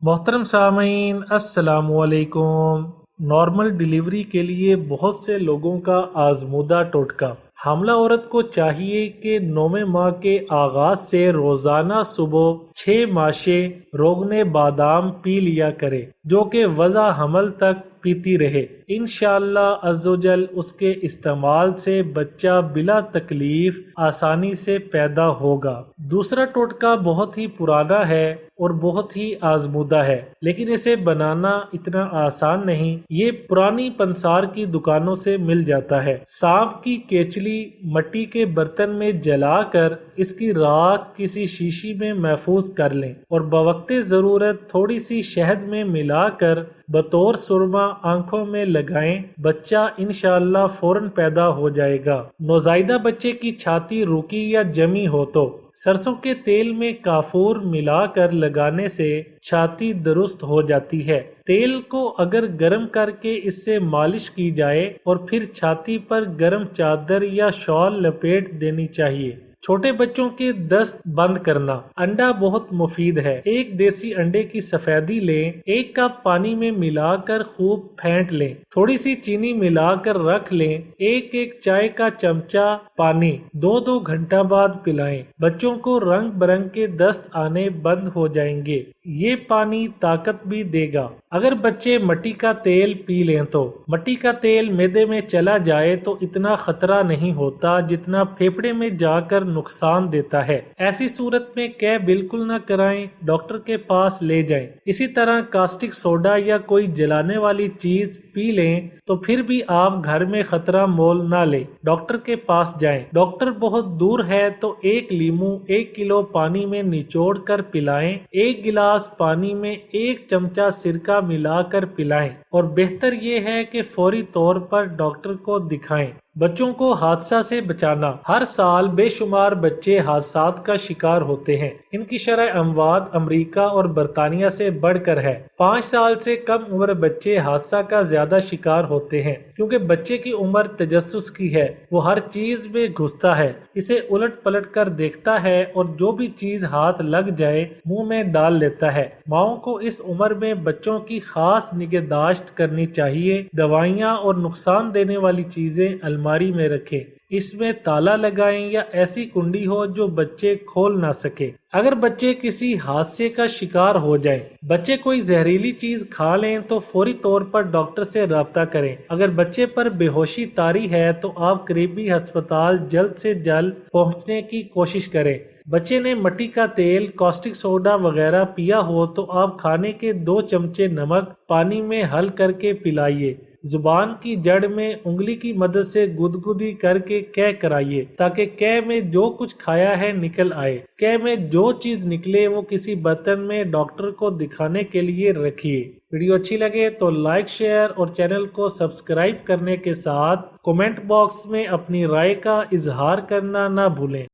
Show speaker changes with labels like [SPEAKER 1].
[SPEAKER 1] محترم سامعین السلام علیکم۔ نارمل ڈیلیوری کے لیے بہت سے لوگوں کا آزمودہ ٹوٹکا۔ حاملہ عورت کو چاہیے کہ 9ویں ماہ کے آغاز سے روزانہ صبح 6 ماشے روغن بادام پی لیا کرے، جو کہ وضع حمل تک پیتی رہے۔ انشاءاللہ عزوجل اس کے استعمال سے بچہ بلا تکلیف آسانی سے پیدا ہوگا۔ دوسرا ٹوٹکا بہت ہی پرانا ہے اور بہت ہی آزمودہ ہے، لیکن اسے بنانا اتنا آسان نہیں۔ یہ پرانی پنسار کی دکانوں سے مل جاتا ہے۔ سانپ کی کیچلی مٹی کے برتن میں جلا کر اس کی راکھ کسی شیشی میں محفوظ کر لیں اور بوقت ضرورت تھوڑی سی شہد میں ملا کر بطور سرما آنکھوں میں لگائیں، بچہ انشاءاللہ فوراً پیدا ہو جائے گا۔ نوزائیدہ بچے کی چھاتی روکی یا جمی ہو تو سرسوں کے تیل میں کافور ملا کر لگانے سے چھاتی درست ہو جاتی ہے۔ تیل کو اگر گرم کر کے اس سے مالش کی جائے اور پھر چھاتی پر گرم چادر یا شال لپیٹ دینی چاہیے۔ چھوٹے بچوں کے دست بند کرنا۔ انڈا بہت مفید ہے۔ ایک دیسی انڈے کی سفیدی لیں، 1 کپ پانی میں ملا کر خوب پھینٹ لیں، تھوڑی سی چینی ملا کر رکھ لیں، 1 چائے کا چمچہ پانی 2 گھنٹہ بعد پلائیں۔ بچوں کو رنگ برنگ کے دست آنے بند ہو جائیں گے۔ یہ پانی طاقت بھی دے گا۔ اگر بچے مٹی کا تیل پی لیں تو مٹی کا تیل معدے میں چلا جائے تو اتنا خطرہ نہیں ہوتا جتنا پھیپھڑے میں جا کر نقصان دیتا ہے۔ ایسی صورت میں قے بالکل نہ کرائیں، ڈاکٹر کے پاس لے جائیں۔ اسی طرح کاسٹک سوڈا یا کوئی جلانے والی چیز پی لیں تو پھر بھی آپ گھر میں خطرہ مول نہ لیں، ڈاکٹر کے پاس جائیں۔ ڈاکٹر بہت دور ہے تو 1 لیموں 1 کلو پانی میں نچوڑ کر پلائیں، 1 گلاس پانی میں 1 چمچہ سرکہ ملا کر پلائیں، اور بہتر یہ ہے کہ فوری طور پر ڈاکٹر کو دکھائیں۔ بچوں کو حادثہ سے بچانا۔ ہر سال بے شمار بچے حادثات کا شکار ہوتے ہیں۔ ان کی شرح اموات امریکہ اور برطانیہ سے بڑھ کر ہے۔ 5 سال سے کم عمر بچے حادثہ کا زیادہ شکار ہوتے ہیں، کیونکہ بچے کی عمر تجسس کی ہے۔ وہ ہر چیز میں گھستا ہے، اسے الٹ پلٹ کر دیکھتا ہے اور جو بھی چیز ہاتھ لگ جائے منہ میں ڈال لیتا ہے۔ ماؤں کو اس عمر میں بچوں کی خاص نگہداشت کرنی چاہیے۔ دوائیاں اور نقصان دینے والی چیزیں الماری میں رکھیں، اس میں تالا لگائیں یا ایسی کنڈی ہو جو بچے کھول نہ سکے۔ اگر بچے کسی حادثے کا شکار ہو جائیں، بچے کوئی زہریلی چیز کھا لیں تو فوری طور پر ڈاکٹر سے رابطہ کریں۔ اگر بچے پر بے ہوشی طاری ہے تو آپ قریبی ہسپتال جلد سے جلد پہنچنے کی کوشش کریں۔ بچے نے مٹی کا تیل، کاسٹک سوڈا وغیرہ پیا ہو تو آپ کھانے کے 2 چمچے نمک پانی میں حل کر کے پلائیے۔ زبان کی جڑ میں انگلی کی مدد سے گدگدی کر کے قے کرائیے تاکہ قے میں جو کچھ کھایا ہے نکل آئے۔ قے میں جو چیز نکلے وہ کسی برتن میں ڈاکٹر کو دکھانے کے لیے رکھیے۔ ویڈیو اچھی لگے تو لائک، شیئر اور چینل کو سبسکرائب کرنے کے ساتھ کمنٹ باکس میں اپنی رائے کا اظہار کرنا نہ بھولیں۔